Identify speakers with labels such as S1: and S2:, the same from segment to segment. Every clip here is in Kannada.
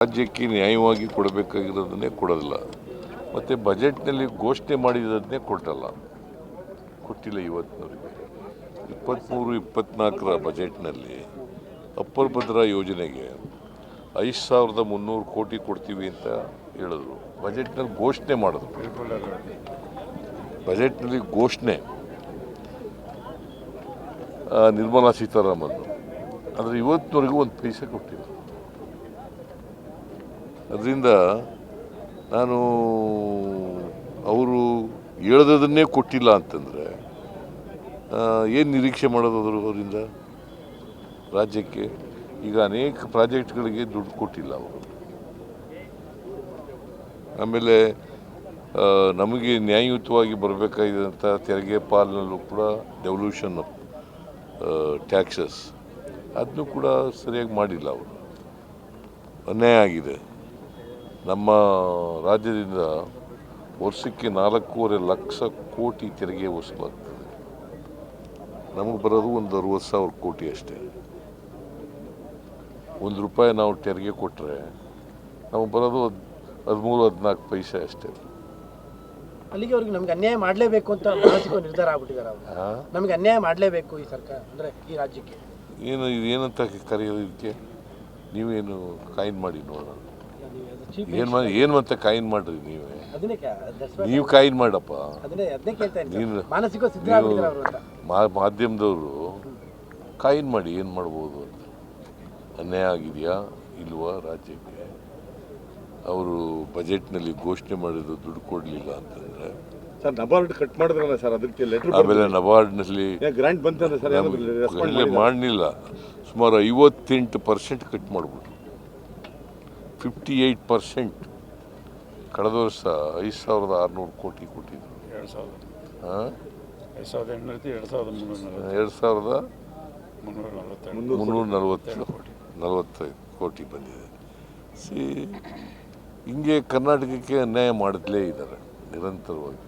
S1: ರಾಜ್ಯಕ್ಕೆ ನ್ಯಾಯವಾಗಿ ಕೊಡಬೇಕಾಗಿರೋದನ್ನೇ ಕೊಡೋದಿಲ್ಲ, ಮತ್ತು ಬಜೆಟ್ನಲ್ಲಿ ಘೋಷಣೆ ಮಾಡಿರೋದನ್ನೇ ಕೊಟ್ಟಿಲ್ಲ. ಇವತ್ತಿನವರೆಗೆ 23-24 ಬಜೆಟ್ನಲ್ಲಿ ಅಪ್ಪರ್ ಭದ್ರಾ ಯೋಜನೆಗೆ 5300 ಕೋಟಿ ಕೊಡ್ತೀವಿ ಅಂತ ಹೇಳಿದ್ರು. ಬಜೆಟ್ನಲ್ಲಿ ಘೋಷಣೆ ಮಾಡಿದ್ರು. ಬಜೆಟ್ನಲ್ಲಿ ಘೋಷಣೆ ನಿರ್ಮಲಾ ಸೀತಾರಾಮನ್, ಆದರೆ ಇವತ್ತಿನವರೆಗೂ ಒಂದು ಪೈಸೆ ಕೊಟ್ಟಿಲ್ಲ. ಅದರಿಂದ ನಾನು ಅವರು ಹೇಳ್ದದನ್ನೇ ಕೊಟ್ಟಿಲ್ಲ ಅಂತಂದರೆ ಏನು ನಿರೀಕ್ಷೆ ಮಾಡೋದು ಅವರಿಂದ ರಾಜ್ಯಕ್ಕೆ? ಈಗ ಅನೇಕ ಪ್ರಾಜೆಕ್ಟ್ಗಳಿಗೆ ದುಡ್ಡು ಕೊಟ್ಟಿಲ್ಲ ಅವರು. ಆಮೇಲೆ ನಮಗೆ ನ್ಯಾಯಯುತವಾಗಿ ಬರಬೇಕಾಗಿದ್ದಂಥ ತೆರಿಗೆ ಪಾಲಿನಲ್ಲೂ ಕೂಡ ಡೆವಲ್ಯೂಷನ್ ಆಫ್ ಟ್ಯಾಕ್ಸಸ್ ಅದನ್ನು ಕೂಡ ಸರಿಯಾಗಿ ಮಾಡಿಲ್ಲ ಅವರು. ಅನ್ಯಾಯ ಆಗಿದೆ. ನಮ್ಮ ರಾಜ್ಯದಿಂದ ವರ್ಷಕ್ಕೆ 4.5 ಲಕ್ಷ ಕೋಟಿ ತೆರಿಗೆ ವಸೂಲಾಗ್ತದೆ. ನಮಗೆ ಬರೋದು ಒಂದು 60,000 ಕೋಟಿ ಅಷ್ಟೇ. ₹1 ನಾವು ತೆರಿಗೆ ಕೊಟ್ಟರೆ ನಮಗೆ ಬರೋದು 13-14 ಪೈಸೆ ಅಷ್ಟೇ.
S2: ಅಲ್ಲಿಗೆ ಅವ್ರಿಗೆ ನಮ್ಗೆ ಅನ್ಯಾಯ ಮಾಡಲೇಬೇಕು ಅಂತ ಮಾನಸಿಕ ನಿರ್ಧಾರ ಆಗ್ಬಿಟ್ಟಿದ್ದಾರೆ ಅವರು. ನಮಗೆ ಅನ್ಯಾಯ ಮಾಡಲೇಬೇಕು ಈ ಸರ್ಕಾರ, ಅಂದರೆ ಈ ರಾಜ್ಯಕ್ಕೆ.
S1: ಏನಂತ ಕರೆಯೋದು ಇದಕ್ಕೆ? ನೀವೇನು ಕಾಯಿನ್ ಮಾಡಿ ನೋಡೋಣ. ಏನು ಅಂತ ಕಾಯಿನ್ ಮಾಡ್ರಿ ನೀವೇ. ನೀವು ಕಾಯಿನ್ ಮಾಡಪ್ಪ. ಮಾಧ್ಯಮದವರು ಕಾಯಿನ್ ಮಾಡಿ ಏನು ಮಾಡ್ಬೋದು ಅಂತ. ಅನ್ಯಾಯ ಆಗಿದೆಯಾ ಇಲ್ವಾ ರಾಜ್ಯಕ್ಕೆ? ಅವರು ಬಜೆಟ್ನಲ್ಲಿ ಘೋಷಣೆ ಮಾಡಿದ್ದು ದುಡ್ಡು ಕೊಡಲಿಲ್ಲ ಅಂತಂದರೆ
S3: ಸರ್, ನಬಾರ್ಡ್ ಕಟ್ ಮಾಡಿದ್ರಲ್ಲ ಸರ್, ಅದಕ್ಕೆ ಲೆಟರ್.
S1: ಆಮೇಲೆ ನಬಾರ್ಡ್ನಲ್ಲಿ
S3: ಗ್ರಾಂಟ್ ಬಂತಂದ್ರೆ ಸರ್
S1: ಮಾಡಲಿಲ್ಲ. ಸುಮಾರು 58% ಕಟ್ ಮಾಡಿಬಿಟ್ರು. 58% ಕಳೆದ ವರ್ಷ 5,600 ಕೋಟಿ ಕೊಟ್ಟಿದ್ರು. 2,340 ಕೋಟಿ ಬಂದಿದೆ. ಹಿಂಗೆ ಕರ್ನಾಟಕಕ್ಕೆ ಅನ್ಯಾಯ ಮಾಡಲೇ ಇದ್ದಾರೆ ನಿರಂತರವಾಗಿ.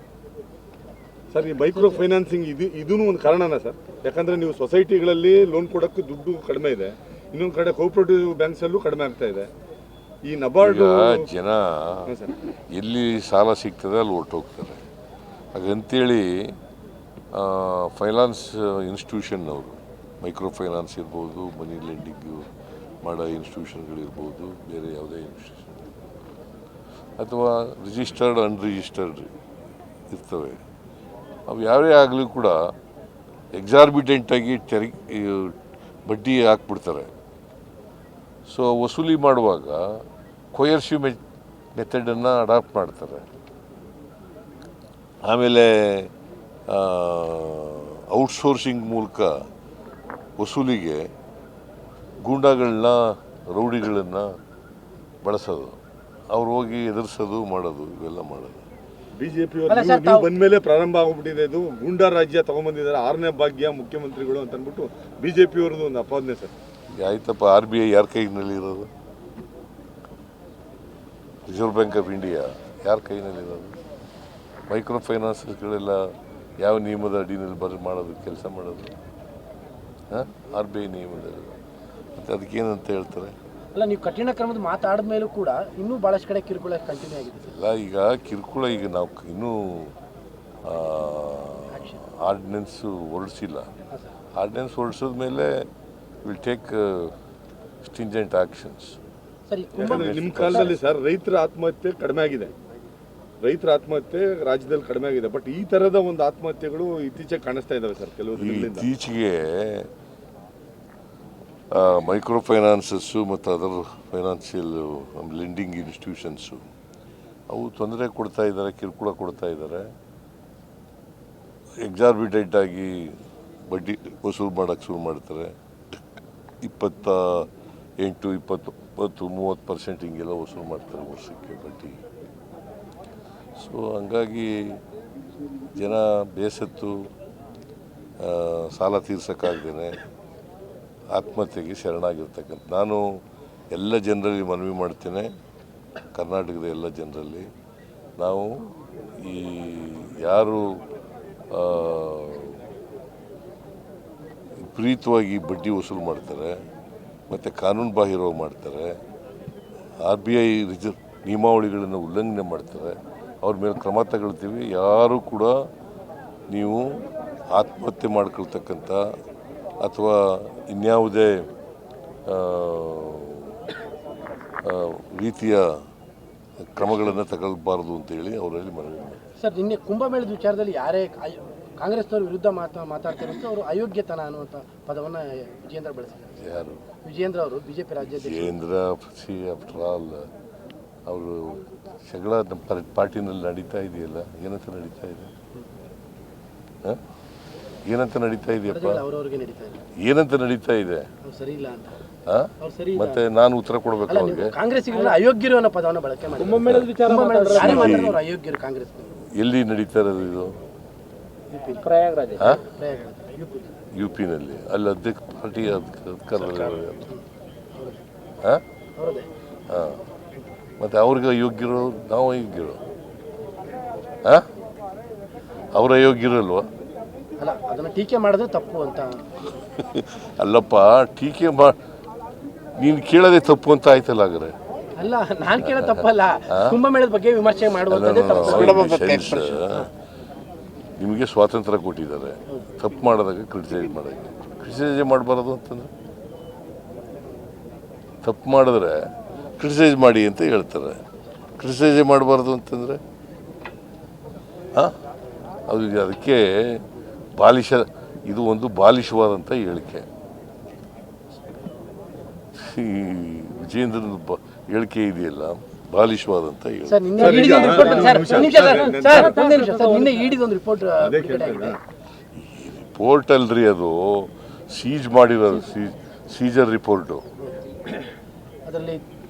S3: ಸರ್, ಈ ಮೈಕ್ರೋ ಫೈನಾನ್ಸಿಂಗ್ ಇದೂ ಒಂದು ಕಾರಣನ ಸರ್? ಯಾಕಂದರೆ ನೀವು ಸೊಸೈಟಿಗಳಲ್ಲಿ ಲೋನ್ ಕೊಡೋಕ್ಕೆ ದುಡ್ಡು ಕಡಿಮೆ ಇದೆ, ಇನ್ನೊಂದು ಕಡೆ ಕೋಆಪರೇಟಿವ್ ಬ್ಯಾಂಕ್ಸಲ್ಲೂ ಕಡಿಮೆ ಆಗ್ತಾ ಇದೆ. ಈ ನಬಾರ್ಡ್
S1: ಜನ ಎಲ್ಲಿ ಸಾಲ ಸಿಗ್ತದೆ ಅಲ್ಲಿ ಹೊರಟೋಗ್ತಾರೆ. ಹಾಗಂತೇಳಿ ಫೈನಾನ್ಸ್ ಇನ್ಸ್ಟಿಟ್ಯೂಷನ್ನವರು, ಮೈಕ್ರೋ ಫೈನಾನ್ಸ್ ಇರ್ಬೋದು, ಮನಿ ಲೆಂಡಿಂಗು ಮಾಡೋ ಇನ್ಸ್ಟಿಟ್ಯೂಷನ್ಗಳಿರ್ಬೋದು, ಬೇರೆ ಯಾವುದೇ ಇನ್ಸ್ಟಿಟ್ಯೂಷನ್ ಅಥವಾ ರಿಜಿಸ್ಟರ್ಡ್ ಅನ್ರಿಜಿಸ್ಟರ್ಡ್ ಇರ್ತವೆ, ಅವು ಯಾವೇ ಆಗಲಿ ಕೂಡ ಎಕ್ಸಾರ್ಬಿಟೆಂಟಾಗಿ ಬಡ್ಡಿ ಹಾಕ್ಬಿಡ್ತಾರೆ. ಸೊ ವಸೂಲಿ ಮಾಡುವಾಗ ಕೊಯರ್ಸಿವ್ ಮೆಥಡನ್ನು ಅಡಾಪ್ಟ್ ಮಾಡ್ತಾರೆ. ಆಮೇಲೆ ಔಟ್ಸೋರ್ಸಿಂಗ್ ಮೂಲಕ ವಸೂಲಿಗೆ ಗೂಂಡಾಗಳನ್ನ, ರೌಡಿಗಳನ್ನು ಬಳಸೋದು, ಅವ್ರು ಹೋಗಿ ಎದುರಿಸೋದು, ಮಾಡೋದು, ಇವೆಲ್ಲ ಮಾಡೋದು.
S3: ಬಿಜೆಪಿ ನೀವು ಬಂದ ಮೇಲೆ ಪ್ರಾರಂಭ ಆಗ್ಬಿಟ್ಟಿದೆ. ಇದು ಗೂಂಡಾ ರಾಜ್ಯ ತಗೊಂಡ್ಬಂದಿದ್ದಾರೆ, 6ನೇ ಭಾಗ್ಯ ಮುಖ್ಯಮಂತ್ರಿಗಳು ಅಂತ ಅಂದ್ಬಿಟ್ಟು ಬಿಜೆಪಿ ಅವ್ರದ್ದು ಒಂದು ಅಪಾದನೆ ಸರ್.
S1: ಆಯ್ತಪ್ಪ, RBI ಯಾರ ಕೈನಲ್ಲಿರೋದು? ರಿಸರ್ವ್ ಬ್ಯಾಂಕ್ ಆಫ್ ಇಂಡಿಯಾ ಯಾರ ಕೈನಲ್ಲಿರೋದು? ಮೈಕ್ರೋ ಫೈನಾನ್ಸ್ಗಳೆಲ್ಲ ಯಾವ ನಿಯಮದ ಅಡಿನಲ್ಲಿ ಮಾಡೋದು, ಕೆಲಸ ಮಾಡೋದು? RBI ನಿಯಮದಲ್ಲಿ. ಮತ್ತು ಅದಕ್ಕೇನಂತ ಹೇಳ್ತಾರೆ?
S2: ಅಲ್ಲ, ನೀವು ಕಠಿಣ ಕ್ರಮದ ಮಾತಾಡಿದ ಮೇಲೂ ಕೂಡ ಇನ್ನೂ ಭಾಳಷ್ಟು ಕಡೆ ಕಿರುಕುಳ ಕಂಟಿನ್ಯೂ ಆಗಿದೆ.
S1: ಇಲ್ಲ, ಈಗ ಕಿರುಕುಳ ಈಗ ನಾವು ಇನ್ನೂ ಆರ್ಡಿನೆನ್ಸು ಹೊರಡಿಸಿಲ್ಲ. ಆರ್ಡಿನೆನ್ಸ್ ಹೊರಡಿಸಿದ ಮೇಲೆ ವಿಲ್ ಟೇಕ್ ಸ್ಟಿಂಜೆಂಟ್ ಆಕ್ಷನ್ಸ್.
S3: ನಿಮ್ಮ ಕಾಲದಲ್ಲಿ ಸರ್ ರೈತರ ಆತ್ಮಹತ್ಯೆ ಕಡಿಮೆ ಆಗಿದೆ, ರೈತರ ಆತ್ಮಹತ್ಯೆ ರಾಜ್ಯದಲ್ಲಿ ಕಡಿಮೆ ಆಗಿದೆ. ಬಟ್ ಈ ಥರದ ಒಂದು ಆತ್ಮಹತ್ಯೆಗಳು ಇತ್ತೀಚೆಗೆ ಕಾಣಿಸ್ತಾ ಇದ್ದಾವೆ ಸರ್.
S1: ಇತ್ತೀಚೆಗೆ ಮೈಕ್ರೋ ಫೈನಾನ್ಸಸ್ಸು ಮತ್ತು ಅದರ್ ಫೈನಾನ್ಷಿಯಲ್ ಲೆಂಡಿಂಗ್ ಇನ್ಸ್ಟಿಟ್ಯೂಷನ್ಸು ಅವು ತೊಂದರೆ ಕೊಡ್ತಾ ಇದ್ದಾರೆ, ಕಿರುಕುಳ ಕೊಡ್ತಾ ಇದ್ದಾರೆ. ಎಕ್ಸಾರ್ಬಿಟೆಂಟಾಗಿ ಬಡ್ಡಿ ವಸೂಲು ಮಾಡೋಕ್ಕೆ ಶುರು ಮಾಡ್ತಾರೆ. 28, 20, 30% ಹಿಂಗೆಲ್ಲ ವಸೂಲು ಮಾಡ್ತಾರೆ ವರ್ಷಕ್ಕೆ ಬಡ್ಡಿ. ಸೊ ಹಂಗಾಗಿ ಜನ ಬೇಸತ್ತು ಸಾಲ ತೀರ್ಸೋಕ್ಕಾಗ್ದೇ ಆತ್ಮಹತ್ಯೆಗೆ ಶರಣಾಗಿರ್ತಕ್ಕಂಥ ನಾನು ಎಲ್ಲ ಜನರಲ್ಲಿ ಮನವಿ ಮಾಡ್ತೇನೆ. ಕರ್ನಾಟಕದ ಎಲ್ಲ ಜನರಲ್ಲಿ ನಾವು ಈ ಯಾರು ವಿಪರೀತವಾಗಿ ಬಡ್ಡಿ ವಸೂಲು ಮಾಡ್ತಾರೆ ಮತ್ತು ಕಾನೂನು ಬಾಹಿರವಾಗಿ ಮಾಡ್ತಾರೆ, RBI ನಿಯಮಾವಳಿಗಳನ್ನು ಉಲ್ಲಂಘನೆ ಮಾಡ್ತಾರೆ, ಅವ್ರ ಮೇಲೆ ಕ್ರಮ ತಗೊಳ್ತೀವಿ. ಯಾರೂ ಕೂಡ ನೀವು ಆತ್ಮಹತ್ಯೆ ಮಾಡ್ಕೊಳ್ತಕ್ಕಂಥ ಅಥವಾ ಇನ್ಯಾವುದೇ ರೀತಿಯ ಕ್ರಮಗಳನ್ನು ತಗೊಳ್ಬಾರ್ದು ಅಂತೇಳಿ ಅವರಲ್ಲಿ ಮನವಿ ಮಾಡಿ.
S2: ಸರ್, ನಿನ್ನೆ ಕುಂಭಮೇಳದ ವಿಚಾರದಲ್ಲಿ ಯಾರೇ ಕಾಂಗ್ರೆಸ್ನವ್ರ ವಿರುದ್ಧ ಮಾತಾಡ್ತಾರೆ ಅಂತ ಅವರು ಅಯೋಗ್ಯತನ ಅನ್ನುವಂಥ ಪದವನ್ನು ವಿಜೇಂದ್ರ ಬಳಸಿದ್ದಾರೆ.
S1: ಯಾರು?
S2: ವಿಜೇಂದ್ರ ಅವರು, ಬಿಜೆಪಿ ರಾಜ್ಯಾಧ್ಯಕ್ಷ.
S1: ವಿಜೇಂದ್ರ ಆಫ್ಟರ್ ಆಲ್ ಅವರು ಜಗಳ ನಮ್ಮ ಪಾರ್ಟಿನಲ್ಲಿ ನಡೀತಾ ಇದೆಯಲ್ಲ, ಏನಂತ ನಡೀತಾ ಇದೆ? ಏನಂತ ನಡೀತಾ ಇದೆಯಪ್ಪ?
S2: ಅವರವ್ರಿಗೆ ನಡೀತಾ ಇದೆ.
S1: ಏನಂತ ನಡೀತಾ ಇದೆ?
S2: ಅವ್ರು ಸರಿ ಇಲ್ಲ ಅಂತ.
S1: ಮತ್ತೆ ನಾನು ಉತ್ತರ ಕೊಡ್ಬೇಕು ಅವ್ರಿಗೆ?
S2: ಕಾಂಗ್ರೆಸ್ಸಿಗರ ಅಯೋಗ್ಯರು ಅನ್ನೋ ಪದವನ್ನು ಬಳಕೆ ಮಾಡಿ ಕುಂಭಮೇಳದ ವಿಚಾರ ಮಾತಾಡಿದ್ರು ಅಯೋಗ್ಯರು ಕಾಂಗ್ರೆಸ್.
S1: ಎಲ್ಲಿ ನಡೀತಾ ಇರೋದು ಇದು?
S2: ಪ್ರಯಾಗ್ರಾಜ್,
S1: UP-ನಲ್ಲಿ. ಅಲ್ಲಿ ಅಧ್ಯಕ್ಷ ಪಾರ್ಟಿ ಅಧಿಕಾರದಲ್ಲಿ. ಹಾಂ, ಮತ್ತು ಅವ್ರಿಗೆ ಅಯೋಗ್ಯರು, ನಾವು ಅಯೋಗ್ಯರು? ಅವ್ರ ಅಯೋಗ್ಯರಲ್ವ?
S2: ಅಲ್ಲ, ಅದನ್ನು ಟೀಕೆ ಮಾಡಿದ್ರೆ ತಪ್ಪು ಅಂತ.
S1: ಅಲ್ಲಪ್ಪ, ಟೀಕೆ ನೀನು ಕೇಳೋದೇ ತಪ್ಪು ಅಂತ ಆಯ್ತಲ್ಲ ಹಾಗಾದ್ರೆ?
S2: ಅಲ್ಲ, ನಾನು ಕೇಳೋ ತಪ್ಪಲ್ಲ, ಕುಂಭಮೇಳದ ಬಗ್ಗೆ ವಿಮರ್ಶೆ ಮಾಡುವಂಥದ್ದೇ ತಪ್ಪು.
S1: ನಿಮಗೆ ಸ್ವಾತಂತ್ರ್ಯ ಕೊಟ್ಟಿದ್ದಾರೆ, ತಪ್ಪು ಮಾಡೋದಾಗ ಕ್ರಿಟಿಸೈಸ್ ಮಾಡೋಕ್ಕೆ. ಕ್ರಿಟಿಸೈಸ್ ಮಾಡಬಾರದು ಅಂತಂದ್ರೆ, ತಪ್ಪು ಮಾಡಿದ್ರೆ ಕ್ರಿಟಿಸೈಸ್ ಮಾಡಿ ಅಂತ ಹೇಳ್ತಾರೆ. ಕ್ರಿಟಿಸೈಸ್ ಮಾಡಬಾರ್ದು ಅಂತಂದರೆ ಅದಕ್ಕೆ ಇದು ಒಂದು ಬಾಲಿಶವಾದಂಥ ಹೇಳಿಕೆ. ಈ ವಿಜೇಂದ್ರನ ಹೇಳಿಕೆ ಇದೆಯಲ್ಲ, ಬಾಲಿಶವಾದಂಥ ಹೇಳಿಕೆ. ರಿಪೋರ್ಟ್ ಅಲ್ರಿ, ಅದು ಸೀಜ್ ಮಾಡಿರೋದು, ಸೀಜರ್ ರಿಪೋರ್ಟು.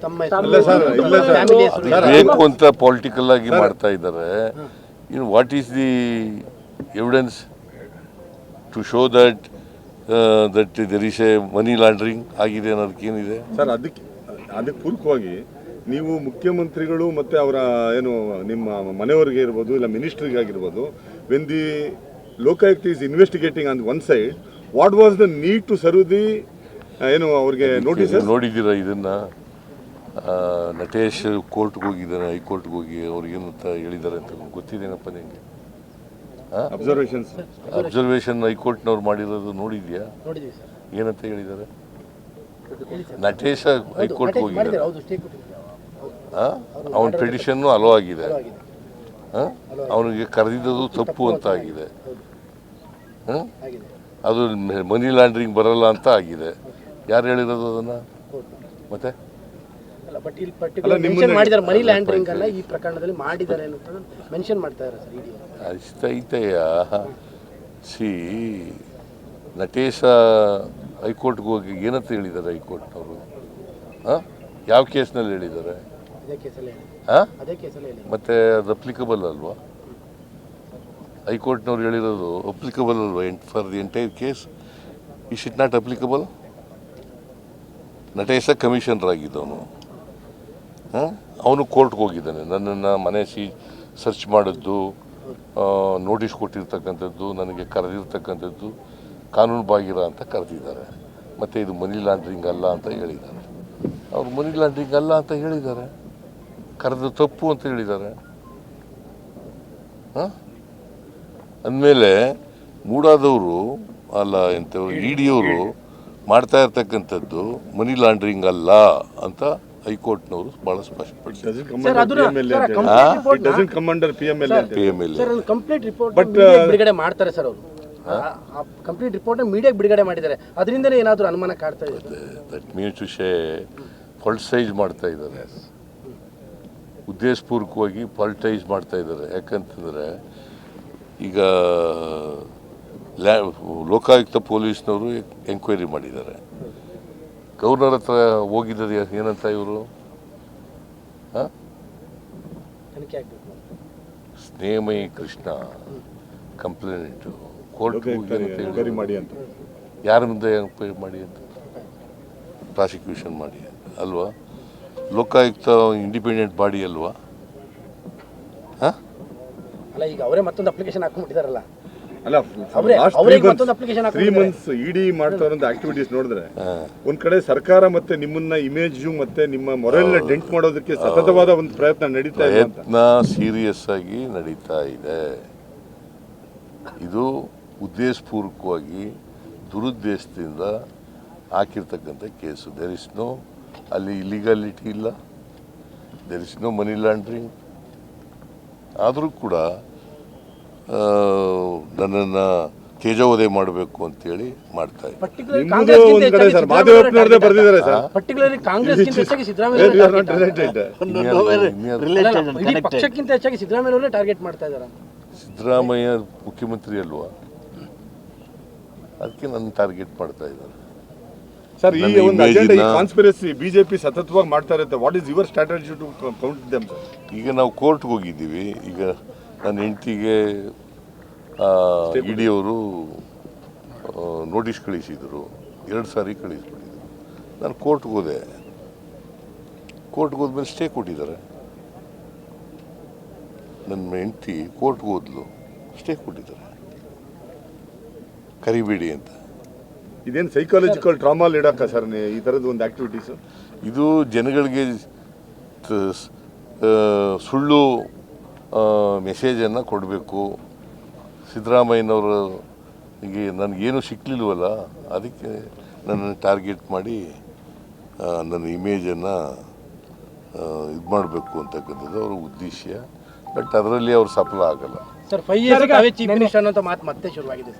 S1: ಬೇಕು ಅಂತ ಪೊಲಿಟಿಕಲ್ ಆಗಿ ಮಾಡ್ತಾ ಇದ್ದಾರೆ. ಇನ್ನು what is the evidence to show that there is a money laundering ಆಗಿದೆ ಅನ್ನೋದಕ್ಕೇನಿದೆ
S3: ಸರ್? ಅದಕ್ಕೆ ಪೂರಕವಾಗಿ ನೀವು ಮುಖ್ಯಮಂತ್ರಿಗಳು ಮತ್ತು ಅವರ ಏನು ನಿಮ್ಮ ಮನೆಯವರಿಗೆ ಇರ್ಬೋದು, ಇಲ್ಲ ಮಿನಿಸ್ಟ್ರಿಗೆ ಆಗಿರ್ಬೋದು, when the Lokayukta is investigating on one side, what was the need to serve the ಏನು ಅವ್ರಿಗೆ ನೋಟಿಸ್?
S1: ನೋಡಿದ್ದೀರಾ ಇದನ್ನ? ನಟೇಶ್ ಕೋರ್ಟ್ಗೆ ಹೋಗಿದ್ದಾನೆ, ಹೈಕೋರ್ಟ್ಗೆ ಹೋಗಿ ಅವ್ರಿಗೇನಂತ ಹೇಳಿದ್ದಾರೆ ಅಂತ ಗೊತ್ತಿದೇನಪ್ಪ ನಿಮಗೆ? ಅಬ್ಸರ್ವೇಷನ್ ಹೈಕೋರ್ಟ್ನವ್ರು ಮಾಡಿರೋದು ನೋಡಿದ್ಯಾ? ಏನಂತ ಹೇಳಿದ್ದಾರೆ? ನಟೇಶ ಹೈಕೋರ್ಟ್ಗೆ ಹೋಗಿದ್ದಾರೆ, ಅವನ ಪಿಟಿಷನ್ನು ಅಲೋ ಆಗಿದೆ, ಅವನಿಗೆ ಕರೆದಿದ್ದು ತಪ್ಪು ಅಂತ ಆಗಿದೆ, ಅದು ಮನಿ ಲಾಂಡ್ರಿಂಗ್ ಬರಲ್ಲ ಅಂತ ಆಗಿದೆ. ಯಾರು ಹೇಳಿರೋದು ಅದನ್ನು? ಮತ್ತೆ
S2: ಮನಿ ಲ್ಯಾಂಡ್ರಿಂಗ್ ಅಲ್ಲ, ಈ ಪ್ರಕರಣದಲ್ಲಿ ಮಾಡಿದ್ದಾರೆ ಅನ್ನೋದು ಮೆನ್ಷನ್ ಮಾಡ್ತಾ ಇದ್ದಾರೆ.
S1: ಅಷ್ಟೈತೆಯ ನಟೇಶ ಹೈಕೋರ್ಟ್ಗೆ ಹೋಗಿ ಏನಂತ ಹೇಳಿದ್ದಾರೆ ಹೈಕೋರ್ಟ್ನವರು? ಯಾವ ಕೇಸ್ನಲ್ಲಿ ಹೇಳಿದ್ದಾರೆ? ಮತ್ತೆ ಅದು ಅಪ್ಲಿಕಬಲ್ ಅಲ್ವಾ? ಹೈಕೋರ್ಟ್ನವ್ರು ಹೇಳಿರೋದು ಅಪ್ಲಿಕಬಲ್ ಅಲ್ವಾ for the entire case? Is it not applicable? Natesha commissioner ಆಗಿದ್ದವನು, ಅವನು ಕೋರ್ಟ್ಗೆ ಹೋಗಿದ್ದಾನೆ. ನನ್ನನ್ನು ಮನೆ ಸರ್ಚ್ ಮಾಡಿದ್ದು, ನೋಟಿಸ್ ಕೊಟ್ಟಿರ್ತಕ್ಕಂಥದ್ದು, ನನಗೆ ಕರೆದಿರ್ತಕ್ಕಂಥದ್ದು ಕಾನೂನು ಬಾಹಿರ ಅಂತ ಕರೆದಿದ್ದಾರೆ. ಮತ್ತು ಇದು ಮನಿ ಲಾಂಡ್ರಿಂಗ್ ಅಲ್ಲ ಅಂತ ಹೇಳಿದ್ದಾರೆ. ಅವ್ರು ಮನಿ ಲಾಂಡ್ರಿಂಗ್ ಅಲ್ಲ ಅಂತ ಹೇಳಿದ್ದಾರೆ, ಕರೆದು ತಪ್ಪು ಅಂತ ಹೇಳಿದ್ದಾರೆ. ಅಂದಮೇಲೆ ಮೂಡಾದವರು ಅಲ್ಲ ಎಂಥವ್ರು, ಇಡಿಯವರು ಮಾಡ್ತಾ ಇರ್ತಕ್ಕಂಥದ್ದು ಮನಿ ಲಾಂಡ್ರಿಂಗ್ ಅಲ್ಲ ಅಂತ ಹೈಕೋರ್ಟ್ನವರು ಬಹಳ ಸ್ಪಷ್ಟಪಡಿಸಿದ್ದಾರೆ.
S2: ಕಂಪ್ಲೀಟ್ ರಿಪೋರ್ಟ್ ಬಿಡುಗಡೆ ಮಾಡ್ತಾರೆ ಸರ್ ಅವರು. ಕಂಪ್ಲೀಟ್ ರಿಪೋರ್ಟ್ ಮೀಡಿಯಾಗೆ ಬಿಡುಗಡೆ ಮಾಡಿದ್ದಾರೆ. ಅದರಿಂದಲೇ ಏನಾದರೂ ಅನುಮಾನ ಕಾಡ್ತಾ ಇದೆ?
S1: That means to say politicise ಮಾಡ್ತಾ ಇದ್ದಾರೆ, ಉದ್ದೇಶಪೂರ್ವಕವಾಗಿ ಪೊಲಿಟಿಸೈಸ್ ಮಾಡ್ತಾ ಇದ್ದಾರೆ. ಯಾಕಂತಂದರೆ ಈಗ ಲೋಕಾಯುಕ್ತ ಪೊಲೀಸ್ನವರು ಎಂಕ್ವೈರಿ ಮಾಡಿದ್ದಾರೆ. ಗವರ್ನರ್ ಹತ್ರ ಹೋಗಿದ್ದಾರೆ, ಏನಂತ ಇವರು ಸ್ನೇಹಮಯಿ ಕೃಷ್ಣ ಕಂಪ್ಲೇಂಟು ಕೋರ್ಟ್
S3: ಮಾಡಿ ಅಂತ
S1: ಯಾರ ಮುಂದೆ ಎಂಕ್ವೈರಿ ಮಾಡಿ ಅಂತ ಪ್ರಾಸಿಕ್ಯೂಷನ್ ಮಾಡಿ ಅಲ್ವಾ? ಲೋಕಾಯುಕ್ತ ಇಂಡಿಪೆಂಡೆಂಟ್ ಬಾಡಿ ಅಲ್ವಾ?
S2: ಅಲ್ಲ, ಈಗ ಅವರೇ ಮತ್ತೊಂದು ಅಪ್ಲಿಕೇಶನ್ ಹಾಕೊಂಡ್ಬಿಟ್ಟಿದಾರಲ್ಲ.
S3: ಅಲ್ಲ
S2: ಅವ್ರಿಗೆ ಮತ್ತೊಂದು application
S3: 3 months ಇಡಿ ಮಾಡ್ತಾ ಇರೋ ಆಕ್ಟಿವಿಟೀಸ್ ನೋಡಿದ್ರೆ ಒಂದ್ ಕಡೆ ಸರ್ಕಾರ ಮತ್ತೆ ನಿಮ್ಮನ್ನ ಇಮೇಜ್ ಮತ್ತೆ ನಿಮ್ಮ ಮೊರಲ್ನ ಡೆಂಟ್ ಮಾಡೋದಕ್ಕೆ ಸತತವಾದ ಒಂದು ಪ್ರಯತ್ನ ನಡೀತಾ ಇದೆ ಅಂತ.
S1: ಪ್ರಯತ್ನ ಸೀರಿಯಸ್ ಆಗಿ ನಡೀತಾ ಇದೆ. ಇದು ಉದ್ದೇಶಪೂರ್ವಕವಾಗಿ ದುರುದ್ದೇಶದಿಂದ ಹಾಕಿರ್ತಕ್ಕಂಥ ಕೇಸು. ದೇರ್ ಇಸ್ ನೋ ಅಲ್ಲಿ ಇಲಿಗಾಲಿಟಿ ಇಲ್ಲ, there is no money laundering. ಆದರೂ ಕೂಡ ನನ್ನನ್ನು ತೇಜೋವಧೆ ಮಾಡಬೇಕು ಅಂತೇಳಿ ಮಾಡ್ತಾ ಇದ್ದಾರೆ.
S2: ಪರ್ಟಿಕ್ಯುಲರ್ಲಿ ಕಾಂಗ್ರೆಸ್ಗಿಂತ ಹೆಚ್ಚಾಗಿ ಸಿದ್ದರಾಮಯ್ಯ ಪಕ್ಷಕ್ಕಿಂತ ಹೆಚ್ಚಾಗಿ ಸಿದ್ದರಾಮಯ್ಯ ಅವರೇ ಟಾರ್ಗೆಟ್ ಮಾಡ್ತಾ ಇದ್ದಾರೆ.
S1: ಸಿದ್ದರಾಮಯ್ಯ ಮುಖ್ಯಮಂತ್ರಿ ಅಲ್ವಾ, ಅದಕ್ಕೆ ನನ್ನ ಟಾರ್ಗೆಟ್ ಮಾಡ್ತಾ ಇದ್ದಾರೆ.
S3: ಸರ್, ಈ ಒಂದು ಅಜೆಂಡಾ, ಈ ಕಾನ್ಸ್ಪಿರಸಿ ಬಿಜೆಪಿ ಸತತವಾಗಿ ಮಾಡ್ತಾ ಇರುತ್ತೆ. What is your strategy to counter them sir?
S1: ಈಗ ನಾವು ಕೋರ್ಟ್ಗೆ ಹೋಗಿದ್ದೀವಿ. ಈಗ ನನ್ನ ಹೆಂಡತಿಗೆ ಇಡಿ ಅವರು ನೋಟಿಸ್ ಕಳಿಸಿದರು, 2 ಸಾರಿ ಕಳಿಸ್ಬಿಟ್ಟಿದ್ರು. ನಾನು ಕೋರ್ಟ್ಗೆ ಹೋದೆ. ಕೋರ್ಟ್ಗೆ ಹೋದ್ಮೇಲೆ ಸ್ಟೇ ಕೊಟ್ಟಿದ್ದಾರೆ. ನನ್ನ ಹೆಂಡತಿ ಕೋರ್ಟ್ಗೆ ಹೋದ್ಲು, ಸ್ಟೇ ಕೊಟ್ಟಿದ್ದಾರೆ, ಕರಿಬೇಡಿ ಅಂತ.
S3: ಇದೇನು ಸೈಕಾಲಜಿಕಲ್ ಟ್ರಾಮಾಲ್ ಇಡಕ್ಕ ಸರ್ ಈ ಥರದ್ದು ಒಂದು ಆಕ್ಟಿವಿಟೀಸ್?
S1: ಇದು ಜನಗಳಿಗೆ ಸುಳ್ಳು ಮೆಸೇಜನ್ನು ಕೊಡಬೇಕು. ಸಿದ್ದರಾಮಯ್ಯನವರಿಗೆ ನನಗೇನು ಸಿಕ್ಕಲಿಲ್ವಲ್ಲ, ಅದಕ್ಕೆ ನನ್ನನ್ನು ಟಾರ್ಗೆಟ್ ಮಾಡಿ ನನ್ನ ಇಮೇಜನ್ನು ಇದು ಮಾಡಬೇಕು ಅಂತಕ್ಕಂಥದ್ದು ಅವರ ಉದ್ದೇಶ. ಬಟ್ ಅದರಲ್ಲಿ ಅವ್ರು ಸಫಲ ಆಗಲ್ಲ.
S2: ಸರ್ 5 years ತಾವೇ ಚೀಫ್ ಮಿನಿಸ್ಟರ್ ಅನ್ನೋ ಮಾತು ಮತ್ತೆ ಶುರುವಾಗಿದೆ.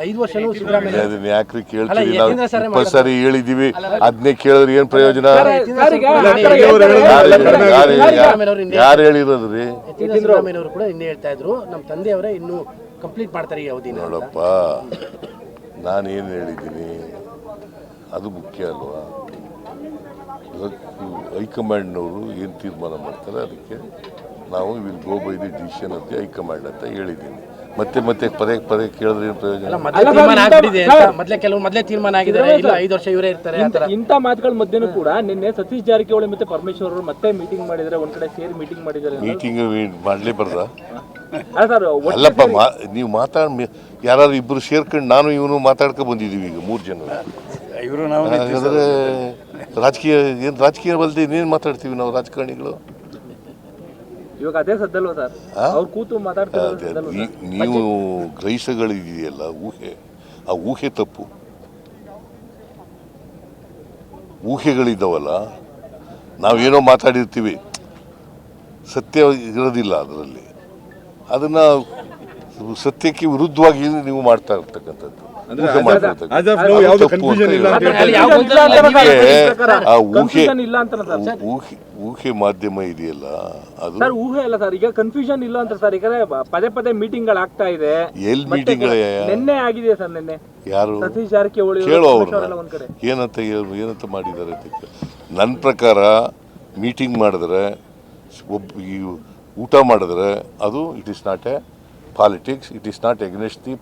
S2: 5 ವರ್ಷನೂ ಸಿದ್ದರಾಮಯ್ಯ
S1: ಅದನ್ನ ಯಾಕ್ರಿ ಕೇಳ್ತೀವಿ? ನಾವು 20 ಸಾರಿ ಹೇಳಿದೀವಿ, ಅದನ್ನೇ ಕೇಳಿದ್ರೆ ಏನ್ ಪ್ರಯೋಜನ? ಯಾರು ಹೇಳಿರೋದ್ರಿ?
S2: ಸಿದ್ದರಾಮಯ್ಯ ಅವರು ಕೂಡ ಇನ್ನೇ ಹೇಳ್ತಾ ಇದ್ರು, ನಮ್ಮ ತಂದೆಯವರೇ ಇನ್ನೂ ಕಂಪ್ಲೀಟ್ ಮಾಡ್ತಾರೆ ಈ ಅವಧಿ.
S1: ನೋಡಪ್ಪ, ನಾನೇನು ಹೇಳಿದ್ದೀನಿ ಅದು ಮುಖ್ಯ ಅಲ್ವಾ? ಹೈಕಮಾಂಡ್ನವರು ಏನು ತೀರ್ಮಾನ ಮಾಡ್ತಾರೆ ಅದಕ್ಕೆ ನಾವು will go by the decision ಅಂತ ಹೈಕಮಾಂಡ್ ಅಂತ ಹೇಳಿದ್ದೀನಿ. ಮತ್ತೆ ಪದೇ ಕೇಳಿದ್ರೆ ಏನು ಪ್ರಯೋಜನ?
S2: ಮೊದಲೇ ತೀರ್ಮಾನ ಆಗಿದೆ, ಇಲ್ಲ 5 ವರ್ಷ ಇವರೇ ಇರ್ತಾರೆ.
S4: ಇಂಥ ಮಾತುಗಳ ಮಧ್ಯೆನೂ ಕೂಡ ನಿನ್ನೆ ಸತೀಶ್ ಜಾರಕಿಹೊಳಿ ಮತ್ತೆ ಪರಮೇಶ್ವರ್ ಅವರು ಮತ್ತೆ ಮೀಟಿಂಗ್ ಮಾಡಿದರೆ, ಒಂದ್ ಕಡೆ ಸೇರಿ ಮೀಟಿಂಗ್ ಮಾಡಿದ್ದಾರೆ.
S1: ಮೀಟಿಂಗ್ ಮಾಡಲೇಬಾರ್ದ?
S4: ಸರ್
S1: ಅಲ್ಲಪ್ಪ, ನೀವು ಯಾರು ಇಬ್ಬರು ಸೇರ್ಕೊಂಡು ನಾನು ಇವನು ಮಾತಾಡ್ಕೊ ಬಂದಿದ್ದೀವಿ ಈಗ 3 ಜನ. ಹಾಗಾದ್ರೆ ರಾಜಕೀಯ ಬಲ್ದೆ ಇನ್ನೇನು ಮಾತಾಡ್ತೀವಿ ನಾವು ರಾಜಕಾರಣಿಗಳು?
S4: ಇವಾಗ ಅದೇ ಸದ್ದಲ್ವ ಸರ್, ಅವ್ರು ಕೂತು ಮಾತಾಡ್ತಾರೆ.
S1: ನೀವು ಗ್ರಹಿಸಗಳಿದೆಯಲ್ಲ ಊಹೆ, ಆ ಊಹೆ ತಪ್ಪು. ಊಹೆಗಳಿದ್ದಾವಲ್ಲ, ನಾವೇನೋ ಮಾತಾಡಿರ್ತೀವಿ, ಸತ್ಯ ಇರೋದಿಲ್ಲ ಅದರಲ್ಲಿ. ಅದನ್ನು ಸತ್ಯಕ್ಕೆ ವಿರುದ್ಧವಾಗಿ ನೀವು ಮಾಡ್ತಾ ಇರ್ತಕ್ಕಂಥದ್ದು. ಊಹೆ ಮಾಧ್ಯಮ ಇದೆಯಲ್ಲ ಅದು
S4: ಸರ್, ಊಹೆ ಅಲ್ಲ ಸರ್. ಈಗ ಕನ್ಫ್ಯೂಷನ್ ಇಲ್ಲ ಅಂತ ಸರ್. ಈಗ ಪದೇ ಮೀಟಿಂಗ್ ಗಳು ಆಗ್ತಾ ಇದೆ.
S1: ಎಲ್ಲಿ ಮೀಟಿಂಗ್
S4: ನಿನ್ನೆ ಆಗಿದೆ ಸರ್. ನಿನ್ನೆ
S1: ಯಾರು
S4: ಸತೀಶ್ ಜಾರಕಿಹೊಳಿ
S1: ಕೇಳೋ ಅವ್ರನ್ನ ಏನಂತ ಮಾಡಿದ್ದಾರೆ ಅಂತ. ನನ್ನ ಪ್ರಕಾರ ಮೀಟಿಂಗ್ ಮಾಡಿದ್ರೆ, ಊಟ ಮಾಡಿದ್ರೆ ಅದು it is not A politics, it is not against the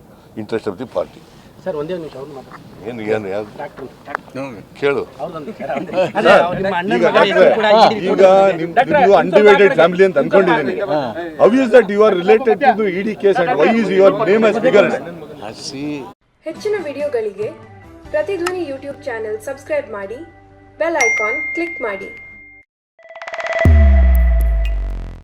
S1: interest of the party.
S2: Sir ಒಂದೇ ನಿಮಿಷ
S1: ಏನು ಯಾರು ಕೇಳು.
S3: ಈಗ ನಿಮ್ದು ಅನ್ಡಿವೈಡೆಡ್ ಫ್ಯಾಮಿಲಿ ಅಂತ ಅನ್ಕೊಂಡಿದ್ದೀನಿ. How is that you are related to the ED case and why is your name has begun?
S5: ಹೆಚ್ಚಿನ ವಿಡಿಯೋಗಳಿಗೆ ಪ್ರತಿಧ್ವನಿ ಯೂಟ್ಯೂಬ್ ಚಾನೆಲ್ ಸಬ್ಸ್ಕ್ರೈಬ್ ಮಾಡಿ, ಬೆಲ್ ಐಕಾನ್ ಕ್ಲಿಕ್ ಮಾಡಿ.